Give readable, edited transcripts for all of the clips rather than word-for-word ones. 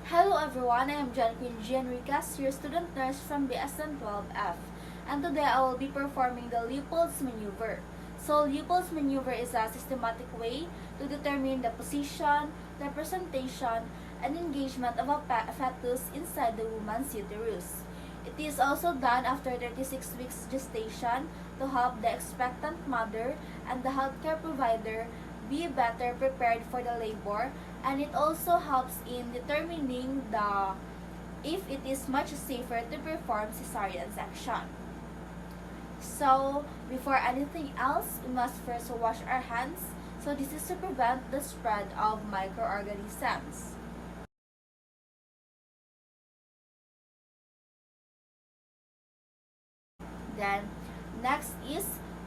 Hello everyone, I am John Queen Enriquez, your student nurse from BSN 12F, and today I will be performing the Leopold's maneuver. So Leopold's maneuver is a systematic way to determine the position, the presentation, and engagement of a fetus inside the woman's uterus. It is also done after 36 weeks gestation to help the expectant mother and the healthcare provider be better prepared for the labor, and it also helps in determining the if it is much safer to perform cesarean section. So before anything else, we must first wash our hands. So this is to prevent the spread of microorganisms. Then next is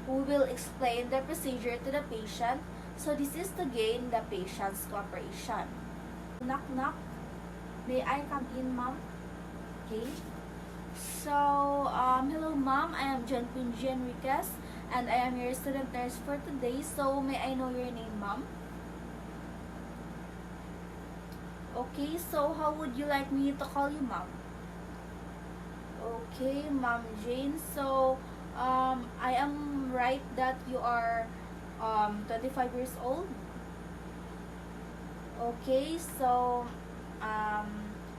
we will explain the procedure to the patient. So this is to gain the patient's cooperation. Knock knock. May I come in, ma'am? Okay. So, hello ma'am, I am John Queen Enriquez and I am your student nurse for today. So, may I know your name, ma'am? Okay, so how would you like me to call you, ma'am? Okay, Ma'am Jane. So, I am right that you are 25 years old. Okay, so um,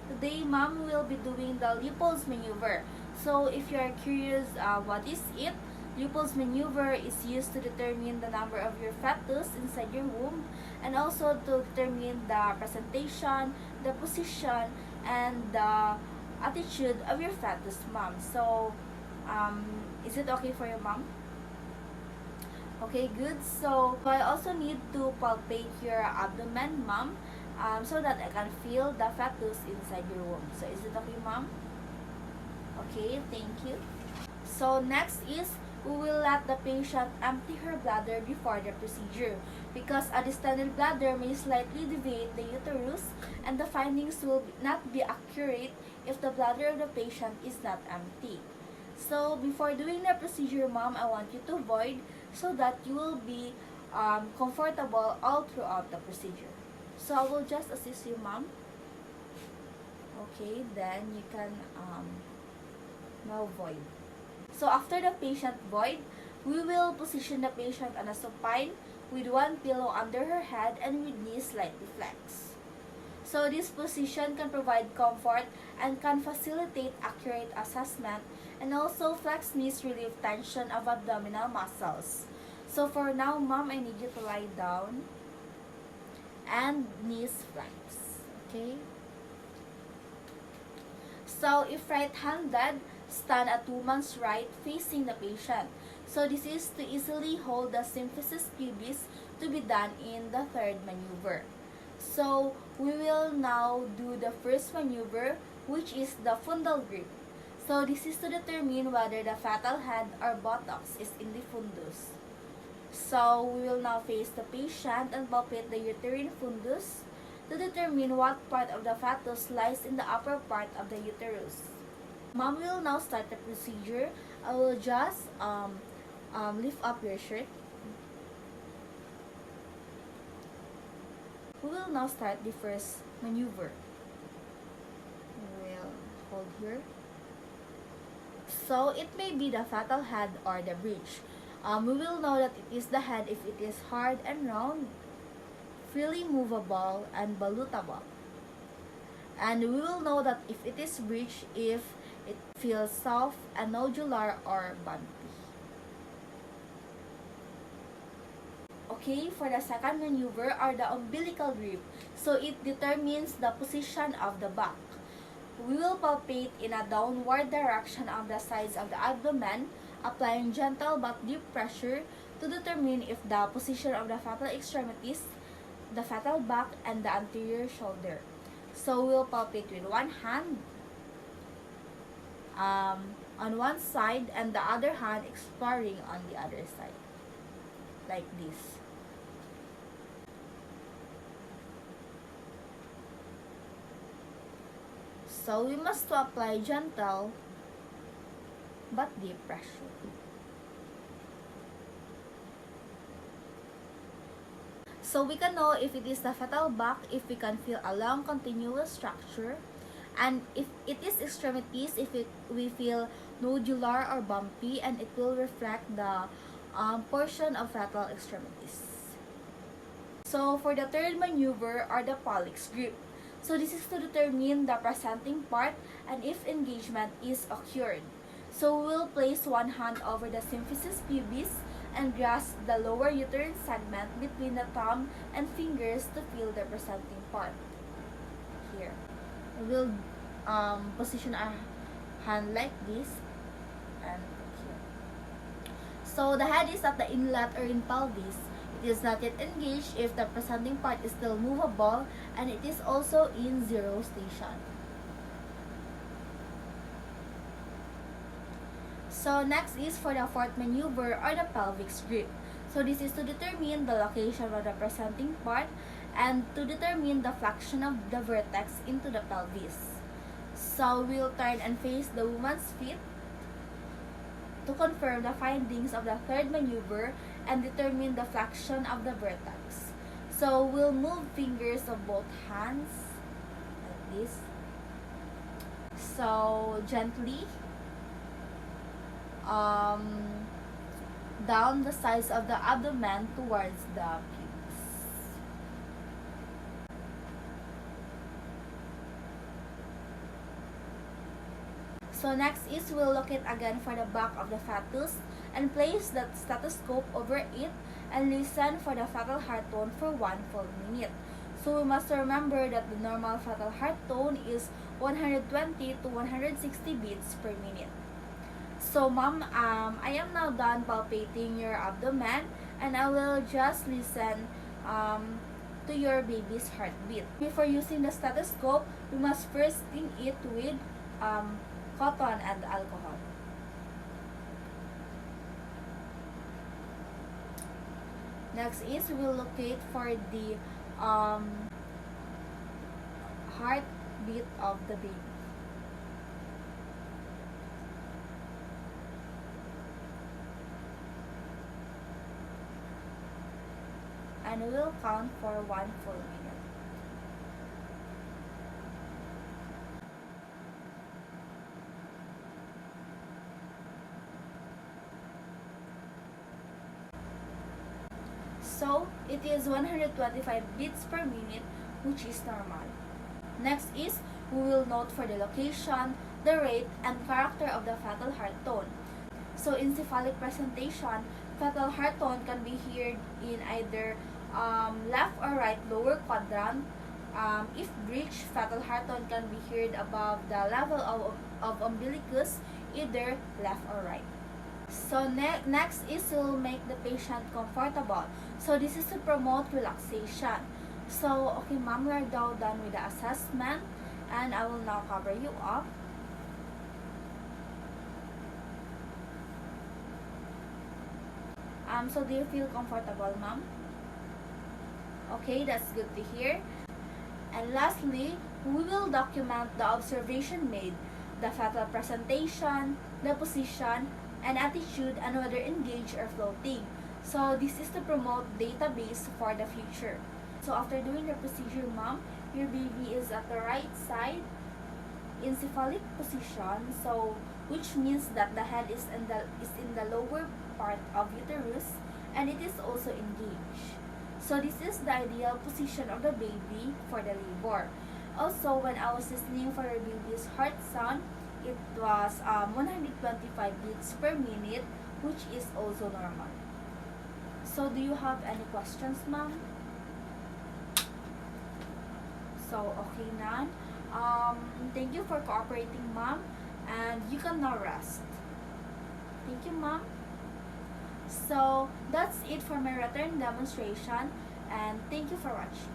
today, ma'am will be doing the Leopold's maneuver. So, if you are curious, what is it? Leopold's maneuver is used to determine the number of your fetus inside your womb, and also to determine the presentation, the position, and the attitude of your fetus, ma'am. So, is it okay for your mom? Okay, good. So, I also need to palpate your abdomen, ma'am, so that I can feel the fetus inside your womb. So, is it okay, ma'am? Okay, thank you. So, next is we will let the patient empty her bladder before the procedure, because a distended bladder may slightly deviate the uterus and the findings will not be accurate if the bladder of the patient is not empty. So, before doing the procedure, ma'am, I want you to void so that you will be comfortable all throughout the procedure. So, I will just assist you, ma'am. Okay, then you can now void. So, after the patient void, we will position the patient on a supine with one pillow under her head and with knees slightly flexed. So, this position can provide comfort and can facilitate accurate assessment, and also flex knees relieve tension of abdominal muscles. So, for now, ma'am, I need you to lie down and knees flex. Okay? So, if right-handed, stand at woman's right facing the patient. So, this is to easily hold the symphysis pubis to be done in the third maneuver. So, we will now do the first maneuver, which is the fundal grip. So, this is to determine whether the fetal head or buttocks is in the fundus. So, we will now face the patient and palpate the uterine fundus to determine what part of the fetus lies in the upper part of the uterus. Mom will now start the procedure. I will just lift up your shirt. We will now start the first maneuver. We'll hold here. So, it may be the fetal head or the breech. We will know that it is the head if it is hard and round, freely movable, and ballotable. And we will know that if it is breech if it feels soft and nodular or bumpy. Okay, for the second maneuver are the umbilical grip. So it determines the position of the back. We will palpate in a downward direction on the sides of the abdomen, applying gentle but deep pressure to determine if the position of the fetal extremities, the fetal back, and the anterior shoulder. So we'll palpate with one hand on one side and the other hand exploring on the other side, like this. So we must apply gentle but deep pressure. So we can know if it is the fetal back if we can feel a long continuous structure, and if it is extremities, if we feel nodular or bumpy, and it will reflect the portion of fetal extremities. So for the third maneuver are the pollex grip. So this is to determine the presenting part and if engagement is occurred. So we'll place one hand over the symphysis pubis and grasp the lower uterine segment between the thumb and fingers to feel the presenting part. Here. We'll position our hand like this and here. So the head is at the inlet or in pelvis. It is not yet engaged if the presenting part is still movable, and it is also in zero station. So next is for the fourth maneuver or the pelvic grip. So this is to determine the location of the presenting part and to determine the flexion of the vertex into the pelvis. So we'll turn and face the woman's feet to confirm the findings of the third maneuver and determine the flexion of the vertex. So we'll move fingers of both hands like this. So gently down the sides of the abdomen towards the pubis. So next is we'll locate again for the back of the fetus and place the stethoscope over it and listen for the fetal heart tone for 1 full minute. So we must remember that the normal fetal heart tone is 120 to 160 beats per minute. So ma'am, I am now done palpating your abdomen and I will just listen to your baby's heartbeat. Before using the stethoscope, we must first clean it with cotton and alcohol. Next is we will locate for the heartbeat of the baby. And we will count for 1 full minute. So it is 125 beats per minute, which is normal. Next is we will note for the location, the rate, and character of the fetal heart tone. So in cephalic presentation, fetal heart tone can be heard in either left or right lower quadrant. If breech, fetal heart tone can be heard above the level of umbilicus, either left or right. So next is to make the patient comfortable. So this is to promote relaxation. So okay ma'am, we are now done with the assessment and I will now cover you up. So do you feel comfortable, ma'am? Okay, that's good to hear. And lastly, we will document the observation made, the fetal presentation, the position, and attitude, and whether engaged or floating. So this is to promote database for the future. So after doing the procedure, ma'am, your baby is at the right side in cephalic position, so which means that the head is in the lower part of uterus and it is also engaged. So this is the ideal position of the baby for the labor. Also, when I was listening for your baby's heart sound, it was 125 beats per minute, which is also normal. So do you have any questions, ma'am? So okay, none. Thank you for cooperating, ma'am, and you can now rest. Thank you, ma'am. So that's it for my return demonstration, and thank you for watching.